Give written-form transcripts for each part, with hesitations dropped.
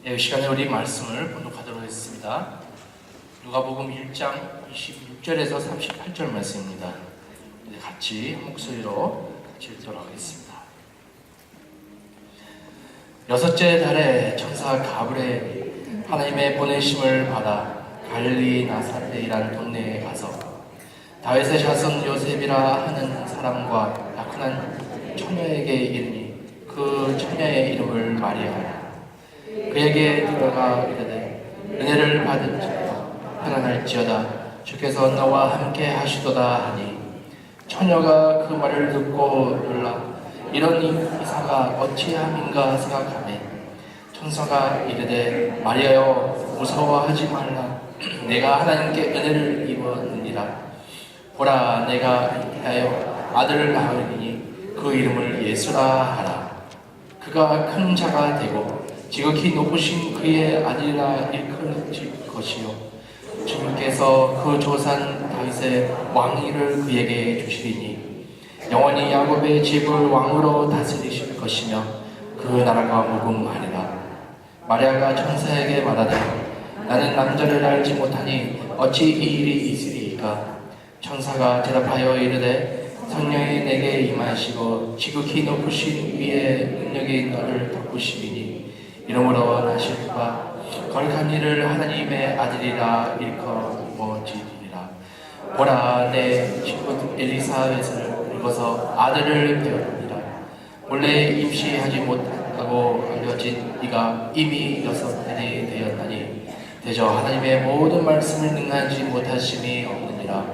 이 시간에 우리 말씀을 봉독하도록 하겠습니다. 누가복음 1장 26절에서 38절 말씀입니다. 같이 한 목소리로 같이 읽도록 하겠습니다. 여섯째 달에 천사 가브리엘이 하나님의 보내심을 받아 갈릴리 나사렛이라는 동네에 가서 다윗의 자손 요셉이라 하는 사람과 약혼한 처녀에게 이르니 그 처녀의 이름을 마리아라. 그에게 들어가 이르되 은혜를 받은 자여 편안할지어다 주께서 너와 함께 하시도다 하니 처녀가 그 말을 듣고 놀라 이런 이사가 어찌함인가 생각하매 천사가 이르되 마리아여 무서워하지 말라. 내가 하나님께 은혜를 입었느니라. 보라 내가 잉태하여 아들을 낳으리니 그 이름을 예수라 하라. 그가 큰 자가 되고 지극히 높으신 그의 아들이라 일컬어질 것이요 주님께서 그 조상 다윗의 왕위를 그에게 주시리니 영원히 야곱의 집을 왕으로 다스리실 것이며 그 나라가 무궁하리라. 마리아가 천사에게 말하되 나는 남자를 알지 못하니 어찌 이 일이 있으리이까. 천사가 대답하여 이르되 성령이 내게 임하시고 지극히 높으신 위에 능력이 너를 덮으시리니 이러므로 나실과 거룩한 이를 하나님의 아들이라 일컬어지리라. 보라 내 친구 엘리사벳을 늙어서 아들을 배웠느니라. 원래 임시하지 못하고 알려진 이가 이미 6살이 되었나니 대저 하나님의 모든 말씀을 능하지 못하심이 없느니라.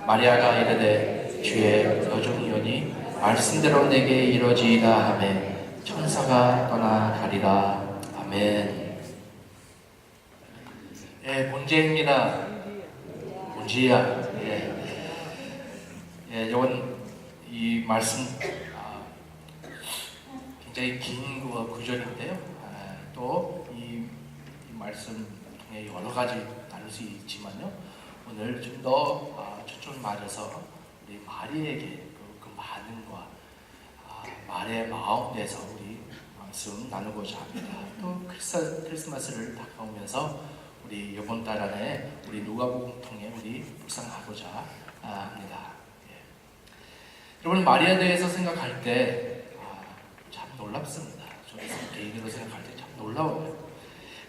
마리아가 이르되 주의 여종이오니 말씀대로 내게 이루어지이다 하매 천사가 떠나가리라. 아멘. 문제입니다. 문제야. 이건 이 말씀 굉장히 긴 구절인데요. 또 이 말씀 통해 여러 가지 나눌 수 있지만요. 오늘 좀 더 초점을 맞아서 우리 마리에게 그 반응과 말의 마음 내서 우리 말씀 나누고자 합니다. 또 크리스마스를 다가오면서 우리 이번 달 안에 우리 누가복음 통해 우리 묵상하고자 합니다. 여러분 마리아에 대해서 생각할 때 참 놀랍습니다. 저는 개인으로 생각할 때 참 놀라워요.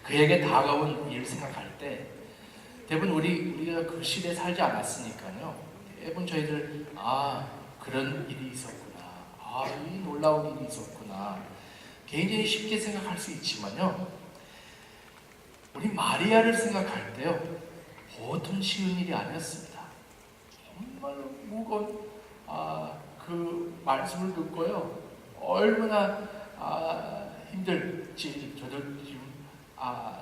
그에게 다가온 일을 생각할 때 대부분 우리가 그 시대에 살지 않았으니까요. 대부분 저희들 그런 일이 있었구나. 이 놀라운 일이 있었구나. 굉장히 쉽게 생각할 수 있지만요. 우리 마리아를 생각할 때요. 보통 쉬운 일이 아니었습니다. 정말로 무거운 그 말씀을 듣고요. 얼마나 힘들지 저도 지금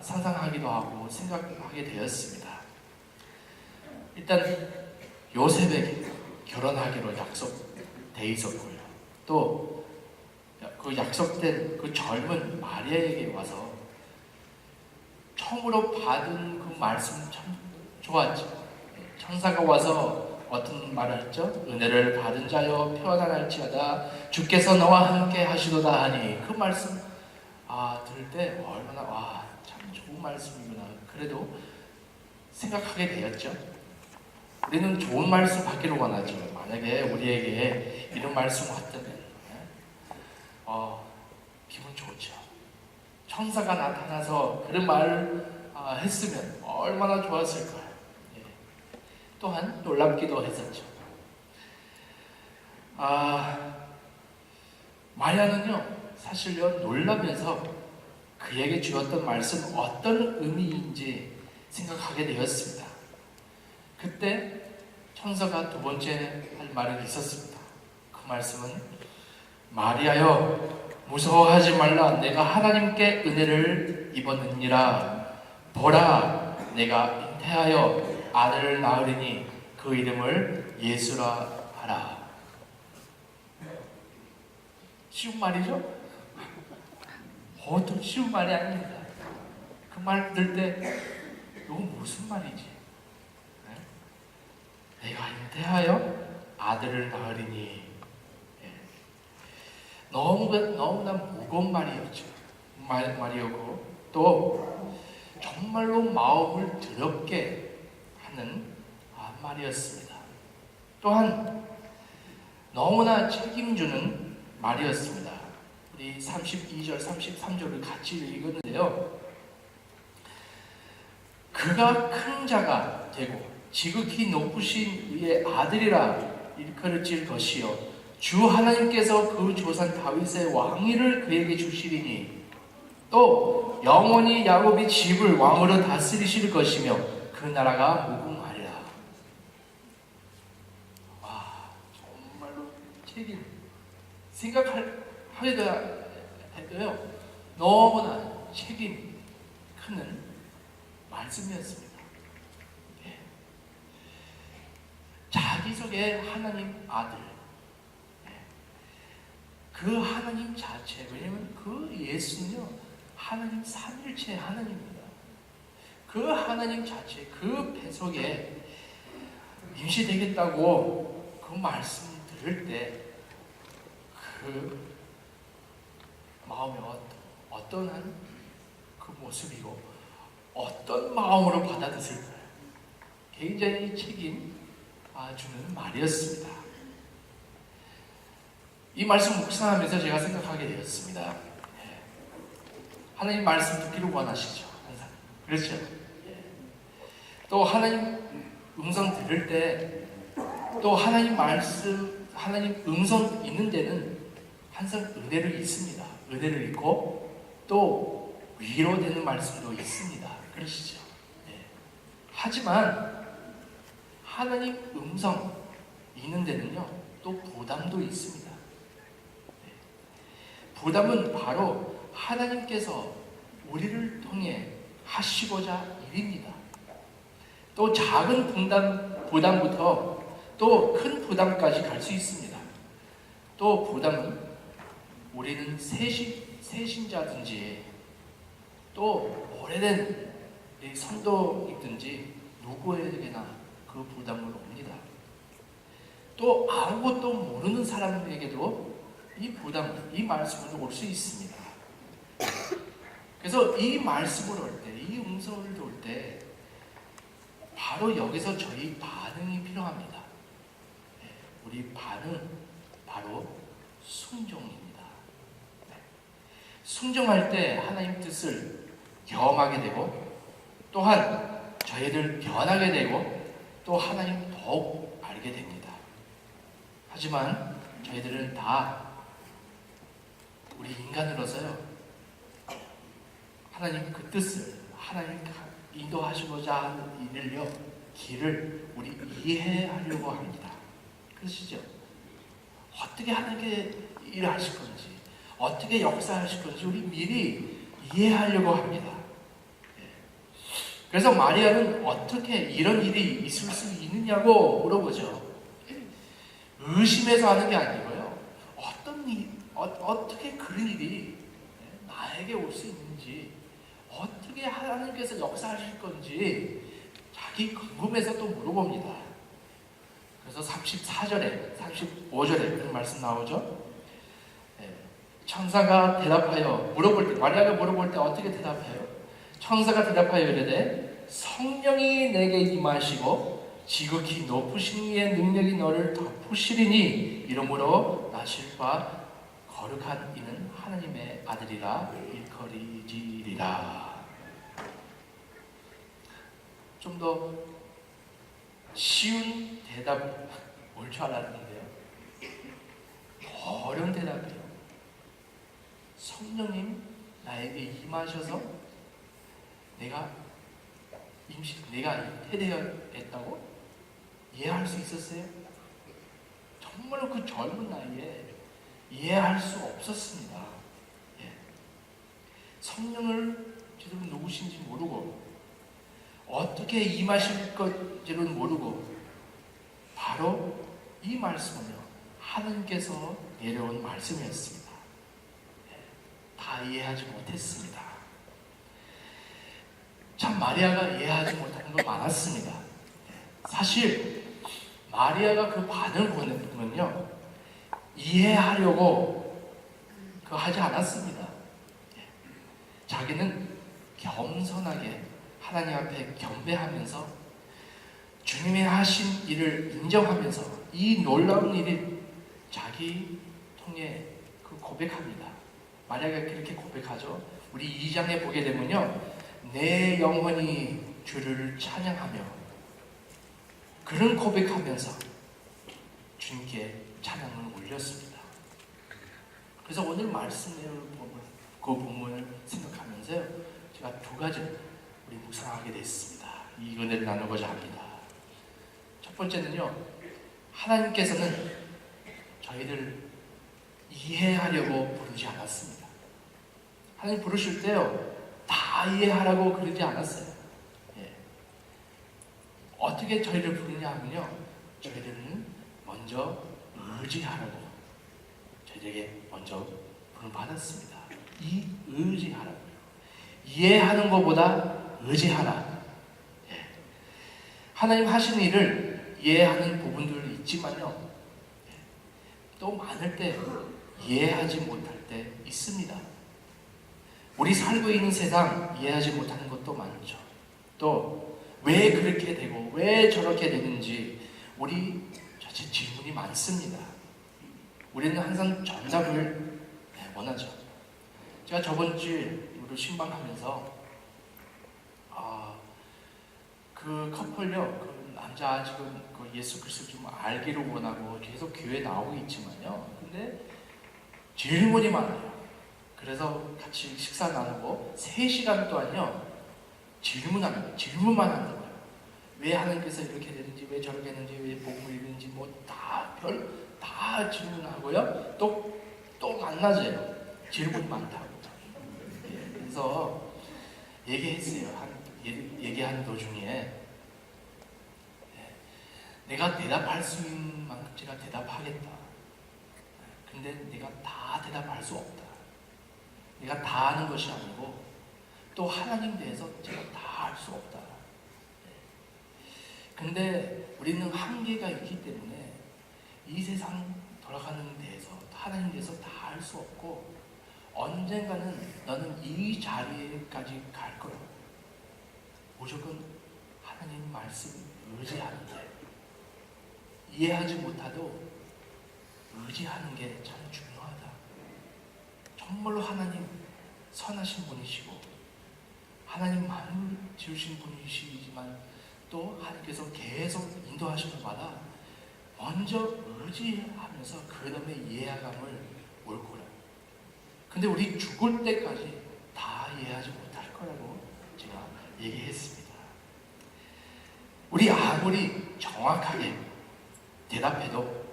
상상하기도 하고 생각하게 되었습니다. 일단 요셉에게 결혼하기로 약속돼 있었고요. 또 그 약속된 그 젊은 마리아에게 와서 처음으로 받은 그 말씀 참 좋았죠. 천사가 와서 어떤 말을 했죠? 은혜를 받은 자여 평안할지어다 주께서 너와 함께 하시도다 하니 그 말씀 들을 때 얼마나 참 좋은 말씀이구나. 그래도 생각하게 되었죠. 우리는 좋은 말씀 받기를 원하죠. 만약에 우리에게 이런 말씀 왔다면 기분 좋죠. 천사가 나타나서 그런 말을 했으면 얼마나 좋았을까요? 또한 놀랍기도 했었죠. 마리아는요 사실요 놀라면서 그에게 주었던 말씀 어떤 의미인지 생각하게 되었습니다. 그때 천사가 두 번째 할 말이 있었습니다. 그 말씀은 마리아여 무서워하지 말라. 내가 하나님께 은혜를 입었느니라. 보라 내가 잉태하여 아들을 낳으리니 그 이름을 예수라 하라. 쉬운 말이죠? 보통 쉬운 말이 아닙니다. 그 말 들을 때 이거 무슨 말이지? 내가 잉태하여 아들을 낳으리니 너무나 무거운 말이었죠. 말이었고 또 정말로 마음을 더럽게 하는 말이었습니다. 또한 너무나 책임주는 말이었습니다. 우리 32절, 33절을 같이 읽었는데요. 그가 큰 자가 되고 지극히 높으신 이의 아들이라 일컬어질 것이요 주 하나님께서 그 조상 다윗의 왕위를 그에게 주시리니 또 영원히 야곱의 집을 왕으로 다스리실 것이며 그 나라가 무궁하리라. 와, 정말로 책임 생각하기도 해도요 너무나 책임 크는 말씀이었습니다. 자기 속에 하나님 아들, 그 하나님 자체, 왜냐하면 그 예수는요 하나님 삼일체 하나님입니다. 그 하나님 자체, 그 배속에 임시되겠다고 그 말씀 들을 때 그 마음이 어떠한 그 모습이고 어떤 마음으로 받아들일까요? 굉장히 책임 주는 말이었습니다. 이 말씀 묵상하면서 제가 생각하게 되었습니다. 하나님 말씀 듣기를 원하시죠, 항상. 그렇죠? 또 하나님 음성 들을 때, 또 하나님 말씀, 하나님 음성 있는 데는 항상 은혜를 있습니다. 은혜를 있고 또 위로되는 말씀도 있습니다. 그러시죠? 하지만 하나님 음성 있는 데는요 또 부담도 있습니다. 부담은 바로 하나님께서 우리를 통해 하시고자 일입니다. 또 작은 부담부터 또 큰 부담까지 갈 수 있습니다. 또 부담은 우리는 새신자든지 또 오래된 성도이든지 누구에게나 그 부담을 옵니다. 또 아무것도 모르는 사람에게도 이 부담, 이 말씀은 올 수 있습니다. 그래서 이 말씀을 올 때, 이 음성을 올 때 바로 여기서 저희 반응이 필요합니다. 우리 반응 바로 순종입니다. 순종할 때 하나님 뜻을 경험하게 되고 또한 저희들 변하게 되고 또 하나님 더욱 알게 됩니다. 하지만 저희들은 다 우리 인간으로서요 하나님 그 뜻을 하나님 인도하시고자 하는 길을 우리 이해하려고 합니다. 그러시죠? 어떻게 하나님께 일하실 건지 어떻게 역사하실 건지 우리 미리 이해하려고 합니다. 그래서 마리아는 어떻게 이런 일이 있을 수 있느냐고 물어보죠. 의심해서 하는 게 아니고요. 어떻게 그런 일이 나에게 올 수 있는지, 어떻게 하나님께서 역사하실 건지 자기 궁금해서 또 물어봅니다. 그래서 34절에, 35절에 그런 말씀 나오죠. 천사가 대답하여 물어볼 때, 마리아가 물어볼 때 어떻게 대답해요? 천사가 대답하여 이르되 성령이 내게 임하시고 지극히 높으신 이의 능력이 너를 덮으시리니 이러므로 나실 바 거룩한 이는 하나님의 아들이라 일컬이지리라. 좀 더 쉬운 대답 올 줄 알았는데요. 어려운 대답이에요. 성령님 나에게 임하셔서 내가 잉태되었다고 이해할 수 있었어요? 정말로 그 젊은 나이에 이해할 수 없었습니다. 성령을 제대로 누구신지 모르고 어떻게 임하실 건지는 모르고 바로 이 말씀은요 하나님께서 내려온 말씀이었습니다. 다 이해하지 못했습니다. 참 마리아가 이해하지 못하는 거 많았습니다. 사실 마리아가 그 반응을 보면요 이해하려고 하지 않았습니다. 자기는 겸손하게 하나님 앞에 경배하면서 주님이 하신 일을 인정하면서 이 놀라운 일을 자기 통해 고백합니다. 만약에 그렇게 고백하죠. 우리 2장에 보게 되면요, 내 영혼이 주를 찬양하며, 그런 고백하면서 주님께 찬양을 올렸습니다. 그래서 오늘 말씀을 보면 그 본문을 생각하면서요, 제가 두 가지 우리 묵상하게 됐습니다. 이 은혜를 나누고자 합니다. 첫 번째는요, 하나님께서는 저희를 이해하려고 부르지 않았습니다. 하나님 부르실 때요, 다 이해하라고 그러지 않았어요. 예. 어떻게 저희를 부르냐 하면요, 저희들은 먼저 의지하라고 저희에게 먼저 부름받았습니다. 이 의지하라고요. 이해하는 것보다 의지하라. 예. 하나님 하시는 일을 이해하는 부분들이 있지만요, 예. 또 많을 때 이해하지 못할 때 있습니다. 우리 살고 있는 세상 이해하지 못하는 것도 많죠. 또 왜 그렇게 되고 왜 저렇게 되는지 우리 자체 질문이 많습니다. 우리는 항상 정답을 원하죠. 제가 저번 주에 우리 신방하면서 그 커플요, 그 남자 지금 그 예수 그리스도 좀 알기를 원하고 계속 교회 나오고 있지만요, 근데 질문이 많아요. 그래서 같이 식사 나누고 3시간 동안요 질문만 하는 거예요. 왜 하나님께서 이렇게 되는지, 왜 저렇게 했는지, 왜 복음을 읽는지 뭐 다 질문하고요. 또 만나져요. 질문이 많다고. 예, 그래서 얘기했어요. 얘기하는 도중에 내가 대답할 수 있는 만큼 제가 대답하겠다. 근데 내가 다 대답할 수 없다. 내가 다 아는 것이 아니고 또 하나님 대해서 제가 다 알 수 없다. 근데 우리는 한계가 있기 때문에 이 세상 돌아가는 데에서 하나님 대해서 다 알 수 없고 언젠가는 너는 이 자리에까지 갈 거야. 무조건 하나님 말씀 의지하는데 이해하지 못하도 의지하는 게 참 중요하다. 정말로 하나님 선하신 분이시고 하나님 만물 지으신 분이시지만 또 하나님께서 계속 인도하시는 마다 먼저 의지하면서 그 다음에 이해감을 올 거라. 근데 우리 죽을 때까지 다 이해하지 못할 거라고 제가 얘기했습니다. 우리 아무리 정확하게 대답해도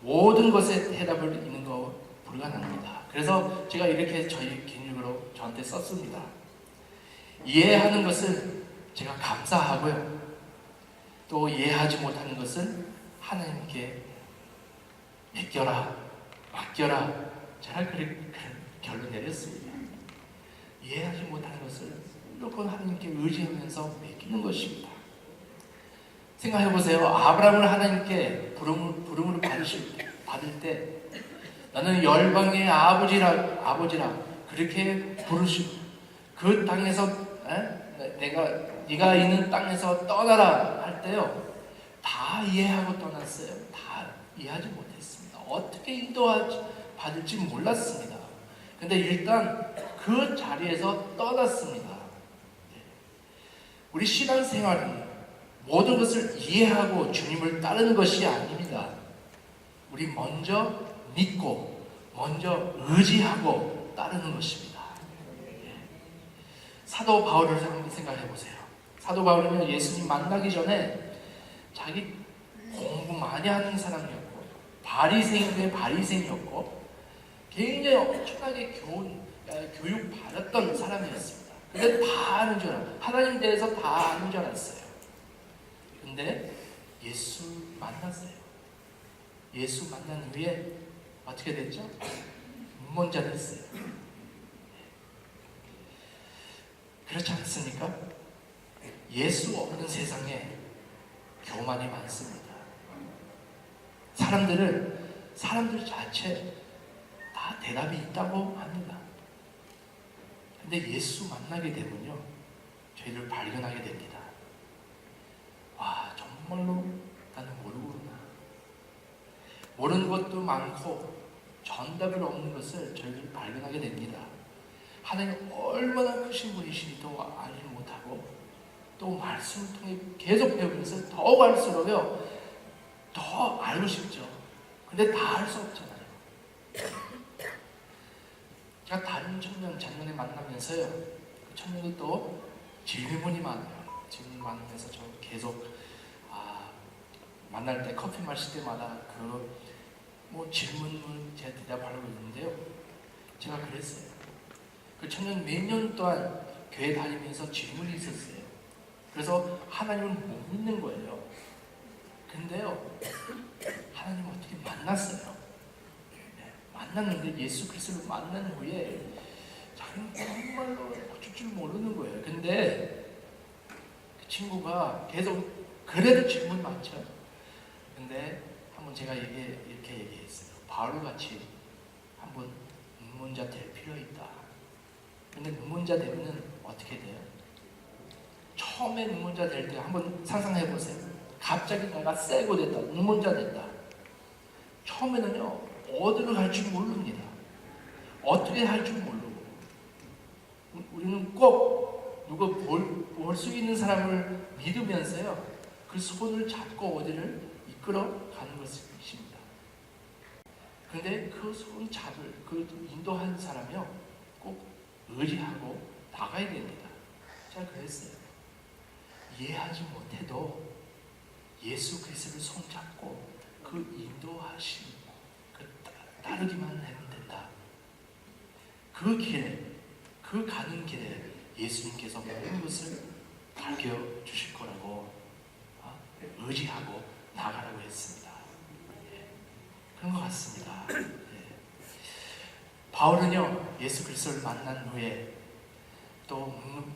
모든 것에 대답을 있는 거 불가능합니다. 그래서 제가 이렇게 저희 개인적으로 저한테 썼습니다. 이해하는 것은 제가 감사하고요. 또 이해하지 못하는 것은 하나님께 맡겨라. 제가 그런 결론 내렸습니다. 이해하지 못하는 것을 무조건 하나님께 의지하면서 맡기는 것입니다. 생각해보세요. 아브라함을 하나님께 부름을 받을 때 나는 열방의 아버지라 그렇게 부르시고 그 땅에서 네가 있는 땅에서 떠나라 할 때요 다 이해하고 떠났어요. 다 이해하지 못했습니다. 어떻게 인도받을지 몰랐습니다. 근데 일단 그 자리에서 떠났습니다. 우리 신앙생활은 모든 것을 이해하고 주님을 따르는 것이 아닙니다. 우리 먼저 믿고 먼저 의지하고 따르는 것입니다. 사도 바울을 한번 생각해 보세요. 사도 바울은 예수님 만나기 전에 자기 공부 많이 하는 사람이었고 바리새인의 바리새인이었고 굉장히 엄청나게 교육 받았던 사람이었습니다. 근데 다 아는 줄 알았어요. 하나님 대해서 다 아는 줄 알았어요. 근데 예수 만났어요. 예수 만난 후에 어떻게 됐죠? 문자 됐어요. 그렇지 않습니까? 예수 없는 세상에 교만이 많습니다. 사람들 자체 다 대답이 있다고 합니다. 근데 예수 만나게 되면요, 저희를 발견하게 됩니다. 와, 정말로 나는 모르구나. 모르는 것도 많고 정답이 없는 것을 저희들 발견하게 됩니다. 하나님 얼마나 크신 분이신지도 알지 못하고, 또 말씀을 통해 계속 배우면서 더욱 알수록요 더 알고 싶죠. 근데 다 알 수 없잖아요. 제가 다른 청년 작년에 만나면서요, 그 청년이 또 질문이 많아요. 질문이 많으면서 저 계속 만날 때 커피 마실 때마다 질문을 제가 대답하려고 했는데요, 제가 그랬어요. 그 청년 몇 년 동안 교회 다니면서 질문이 있었어요. 그래서 하나님을 못 믿는 거예요. 근데요, 하나님을 어떻게 만났어요. 만났는데 예수 그리스도를 만난 후에 자기는 정말로 어쩔 줄 모르는 거예요. 근데 그 친구가 계속 그래도 질문 많죠. 근데 한번 제가 이렇게 얘기했어요. 바울같이 한번 문문자 될 필요 있다. 근데 문문자 되면은 어떻게 돼요? 처음에 문문자 될 때 한번 상상해 보세요. 갑자기 내가 세고 됐다, 문문자 됐다. 처음에는요, 어디로 갈지 모릅니다. 어떻게 할지 모르고, 우리는 꼭 누가 볼 수 있는 사람을 믿으면서요, 그 손을 잡고 어디를 이끌어 가는 것입니다. 그런데 그 손 잡을, 그 인도하는 사람이요, 꼭 의지하고 나가야 됩니다. 제가 그랬어요. 이해하지 못해도 예수 그리스도를 손잡고 그 인도하심, 따르기만 하면 된다. 그 길에, 그 가는 길에 예수님께서 모든 것을 밝혀주실 거라고 의지하고 나가라고 했습니다. 그런 것 같습니다. 바울은요, 예수 그리스도를 만난 후에, 또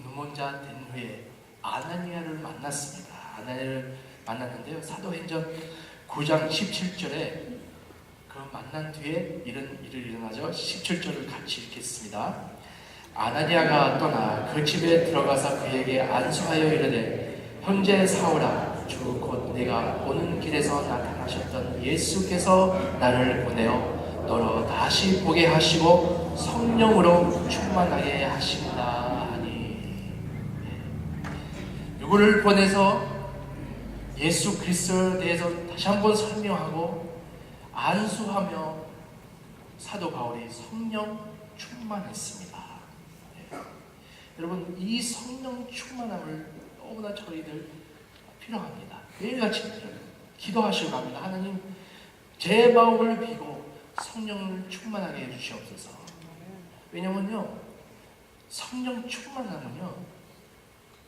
문문자 된 후에 아나니아를 만났습니다. 아나니아를 만났는데요, 사도행전 9장 17절에 그 만난 뒤에 이런 일을 일어나죠. 17절을 같이 읽겠습니다. 아나니아가 떠나 그 집에 들어가서 그에게 안수하여 이르되, 형제 사울아, 주 곧 내가 오는 길에서 나타나셨던 예수께서 나를 보내어 너로 다시 보게 하시고 성령으로 충만하게 하신다 하니. 누구를 보내서 예수 그리스도에 대해서 다시 한번 설명하고 안수하며 사도 바울이 성령 충만했습니다. 여러분, 이 성령 충만함을 너무나 저희들 필요합니다. 매일같이 기도하시고 합니다. 하나님, 제 마음을 비고 성령을 충만하게 해주시옵소서. 왜냐면요, 성령 충만하면요,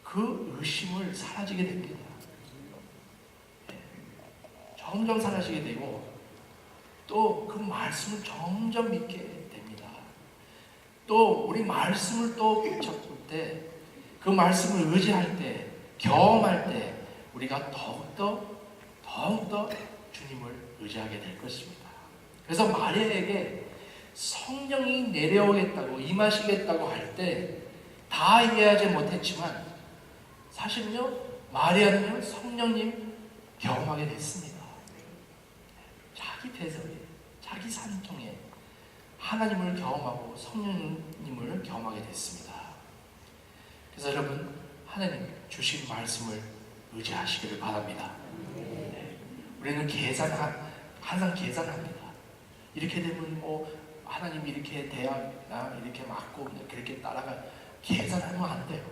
그 의심을 사라지게 됩니다. 점점 사라지게 되고, 또 그 말씀을 점점 믿게 됩니다. 또 우리 말씀을 또 붙잡을 때, 그 말씀을 의지할 때, 경험할 때 우리가 더욱더 주님을 의지하게 될 것입니다. 그래서 마리아에게 성령이 내려오겠다고, 임하시겠다고 할 때 다 이해하지 못했지만 사실은요, 마리아는요, 성령님 경험하게 됐습니다. 자기 배설에, 자기 산통에 하나님을 경험하고 성령님을 경험하게 됐습니다. 그래서 여러분, 하나님 주신 말씀을 의지하시기를 바랍니다. 우리는 항상 계산합니다. 이렇게 되면 하나님이 이렇게 돼야 이렇게 맞고 그렇게 따라가, 계산하면 안 돼요.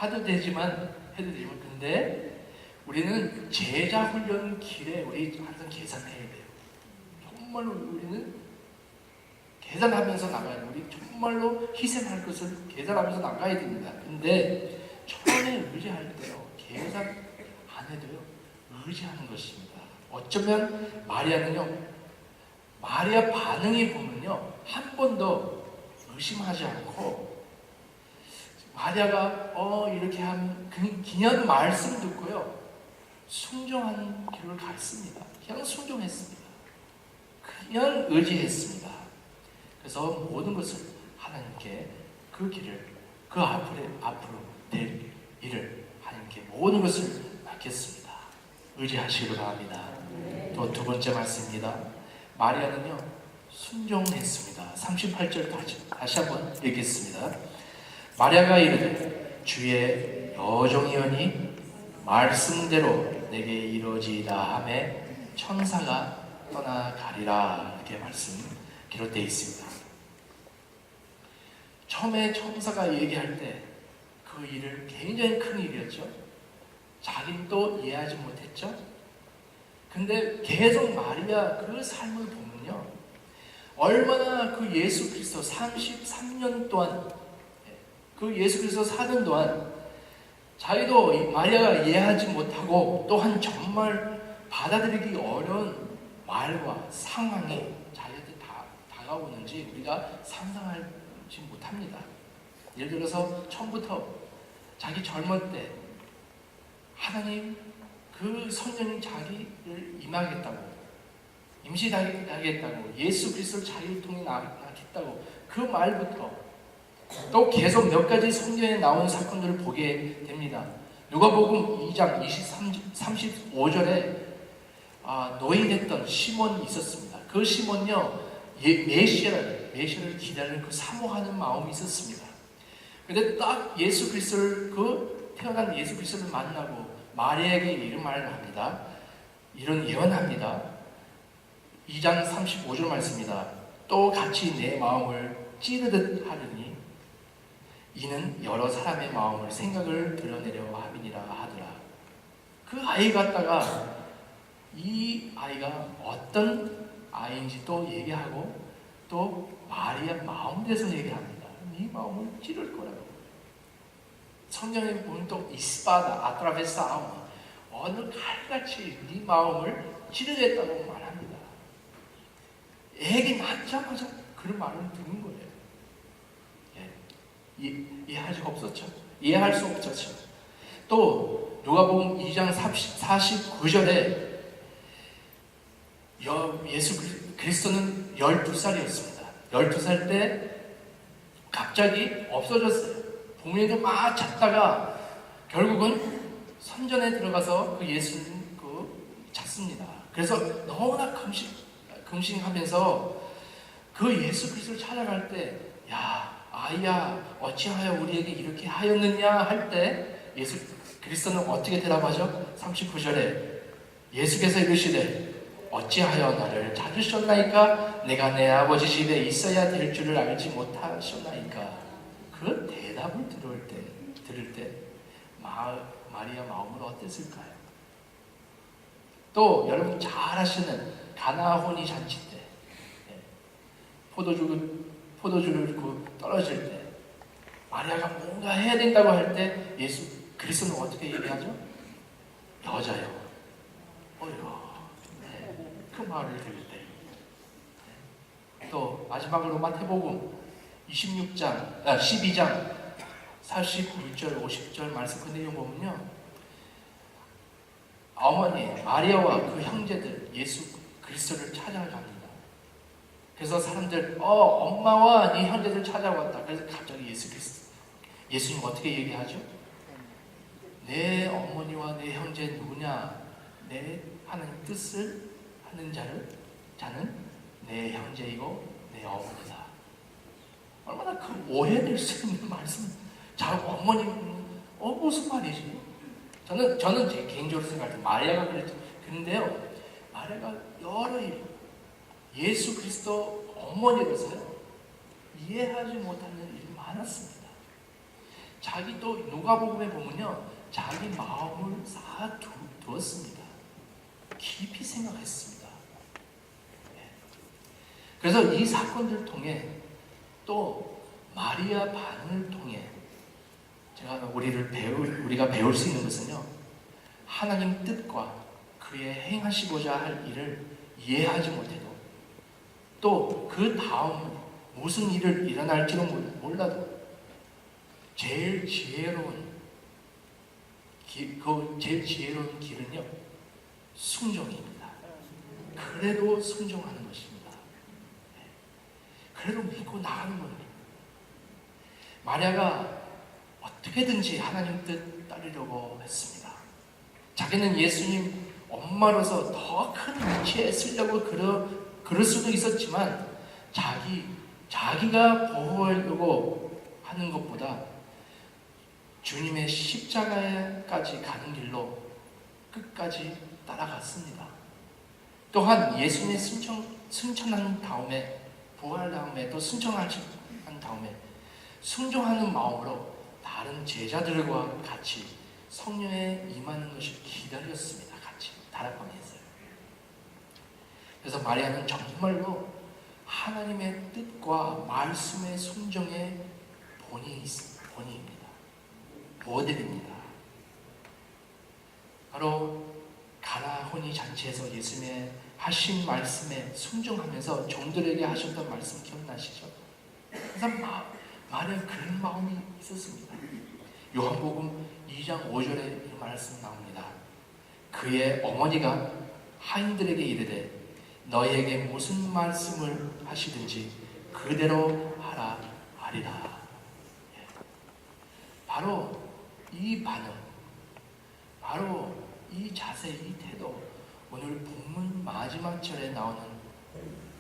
해도 되지만 근데 우리는 제자 훈련 길에 우리 항상 계산해야 돼요. 정말로 우리는 계산하면서 나가야 돼요. 우리 정말로 희생할 것을 계산하면서 나가야 됩니다. 근데 처음에 의지할 때요, 계산 안 해도요, 의지하는 것입니다. 어쩌면 마리아 반응이 보면요, 한 번도 의심하지 않고, 마리아가 이렇게 하면 그냥 말씀 듣고요, 순종하는 길을 갔습니다. 그냥 순종했습니다. 그냥 의지했습니다. 그래서 모든 것을 하나님께 그 길을, 그 앞으로 될 일을 하나님께 모든 것을 맡겼습니다. 의지하시기를 바랍니다. 또 두 번째 말씀입니다. 마리아는요 순종했습니다. 38절 다시 한번 읽겠습니다. 마리아가 이르되 주의 여종이오니 말씀대로 내게 이루어지이다 하매 천사가 떠나가리라. 이렇게 말씀 기록되어 있습니다. 처음에 천사가 얘기할 때 그 일을 굉장히 큰 일이었죠. 자기는 또 이해하지 못했죠. 근데 계속 마리아 그 삶을 보면요, 얼마나 그 예수 그리스도 33년 동안, 그 예수 그리스도 사는 동안 자기도 마리아가 이해하지 못하고 또한 정말 받아들이기 어려운 말과 상황이 자기한테 다가오는지 우리가 상상하지 못합니다. 예를 들어서 처음부터 자기 젊을 때 하나님 그 성령이 자기를 임하겠다고, 임신하겠다고, 예수 그리스도를 자기를 통해 낳겠다고 그 말부터 또 계속 몇 가지 성경에 나온 사건들을 보게 됩니다. 누가복음 2장 35절에 노예됐던 시몬이 있었습니다. 그 시몬요 메시아를 기다리는 그 사모하는 마음이 있었습니다. 근데 딱 예수 그리스도를 태어난 예수 그리스도를 만나고 마리아에게 이런 말을 합니다. 이런 예언합니다. 2장 35절 말씀입니다. 또 같이 내 마음을 찌르듯 하느니 이는 여러 사람의 마음을 생각을 드러내려 함이니라 하더라. 그 아이 갖다가 이 아이가 어떤 아이인지 또 얘기하고 또 마리아 마음 대해서 얘기합니다. 네 마음을 찌를 거라고. 성경에 보면 또 이스바다 아트라베사움, 어느 칼같이 네 마음을 찌르겠다고 말합니다. 애기 낳자마자 그런 말을 듣는 거예요. 이해할 수 없었죠. 이해할 수 없었죠. 또 누가복음 2장 49절에 예수 그리스도는 12살이었습니다. 12살 때 갑자기 없어졌어요. 부모님들 막 찾다가 결국은 선전에 들어가서 그 예수님 찾습니다. 그래서 너무나 금식하면서 그 예수 그리스도를 찾아갈 때, 야 아이야 어찌하여 우리에게 이렇게 하였느냐 할 때 예수 그리스도는 어떻게 대답하죠? 39절에 예수께서 이르시되 어찌하여 나를 찾으셨나이까? 내가 내 아버지 집에 있어야 될 줄을 알지 못하셨나이까? 그 대답을 들을 때 마리아 마음은 어땠을까요? 또 여러분 잘 아시는 가나 혼인 잔치 때 포도주를 떨어질 때 마리아가 뭔가 해야 된다고 할 때 예수 그리스도는 어떻게 얘기하죠? 여자요. 그 말을 들을 때. 또 마지막으로 마태복음 12장 49절 50절 말씀 그 내용 보면요, 어머니 마리아와 그 형제들 예수 그리스도를 찾아갑니다. 그래서 사람들 엄마와 네 형제들 찾아왔다. 그래서 갑자기 예수님 어떻게 얘기하죠? 내 어머니와 내 형제 누구냐? 내 하나님 뜻을 하는 자는 내 형제이고 내 어머니다. 얼마나 그 오해될 수 있는 말씀. 자, 어머님 무슨 말이지? 저는 제 개인적으로 생각할 때 마리아가 그랬죠. 근데요, 마리아가 여러 일 예수 그리스도 어머니로서요 이해하지 못하는 일이 많았습니다. 자기 또 누가복음에 보면요, 자기 마음을 쌓아두었습니다. 깊이 생각했습니다. 그래서 이 사건들을 통해 또 마리아 반응을 통해 우리가 배울 수 있는 것은요, 하나님 뜻과 그의 행하시고자 할 일을 이해하지 못해도 또 그 다음 무슨 일을 일어날지도 몰라도 제일 지혜로운 길은요 순종입니다. 그래도 순종하는 것입니다. 그래도 믿고 나가는 겁니다. 마리아가 어떻게든지 하나님 뜻 따르려고 했습니다. 자기는 예수님 엄마로서 더 큰 위치에 쓰려고 그럴 수도 있었지만 자기가 보호하려고 하는 것보다 주님의 십자가까지 가는 길로 끝까지 따라갔습니다. 또한 예수님의 승천한 다음에, 부활 다음에 또 승천한 다음에 순종하는 마음으로 다른 제자들과 같이 성령에 임하는 것을 기다렸습니다. 같이 다락방에서요. 그래서 마리아는 정말로 하나님의 뜻과 말씀의 순종의 본입니다. 모델입니다. 바로 가나 혼인 잔치에서 예수님의 하신 말씀에 순종하면서 종들에게 하셨던 말씀 기억나시죠? 그래서 마리아 그런 마음이 있었습니다. 요한복음 2장 5절에 이 말씀 나옵니다. 그의 어머니가 하인들에게 이르되 너희에게 무슨 말씀을 하시든지 그대로 하라 하리라. 바로 이 반응, 바로 이 자세, 이 태도, 오늘 본문 마지막 절에 나오는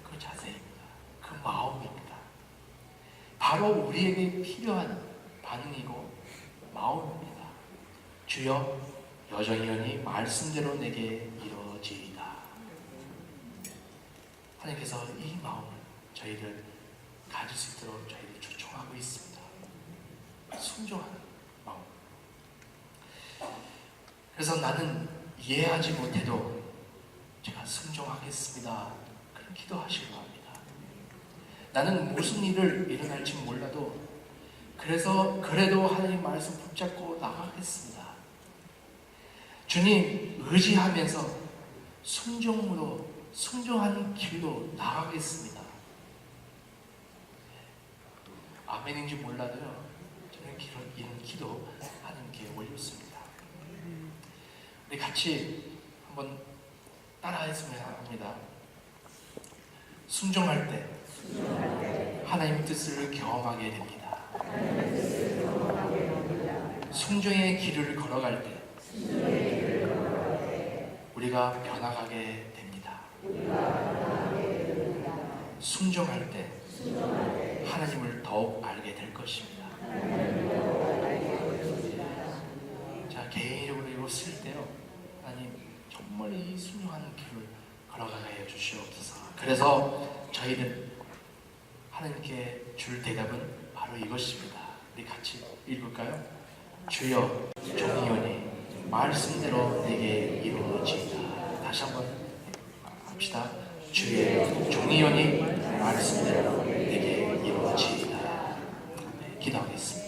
그 자세입니다. 그 마음입니다. 바로 우리에게 필요한 반응이고 마음입니다. 주여 여정이오니 말씀대로 내게 이루어지이다. 하나님께서 이 마음을 저희를 가질 수 있도록 저희를 초청하고 있습니다. 순종하는 마음. 그래서 나는 이해하지 못해도 제가 순종하겠습니다. 그런 기도하시기 바랍니다. 나는 무슨 일을 일어날지 몰라도 그래도 하나님 말씀 붙잡고 나가겠습니다. 주님 의지하면서 순종하는 길로 나가겠습니다. 아멘인지 몰라도요, 저는 이런 기도 하나님께 올렸습니다. 우리 같이 한번 따라했으면 합니다. 순종할 때 하나님 뜻을 경험하게 됩니다. 순종의 길을 걸어갈 때 우리가 변화가게 됩니다. 순종할 때 하나님을 더욱 알게 될 것입니다. 자, 개인적으로 이거 쓸 때요, 하나님 정말 이 순종하는 길을 걸어가게 해주시옵소서. 그래서 저희는 하나님께 줄 대답은 바로 이것입니다. 우리 같이 읽을까요? 주여 종이오니 말씀대로 내게 이루어지이다. 다시 한번 합시다. 주의 종이오니 말씀대로 내게 이루어지이다. 네, 기도하겠습니다.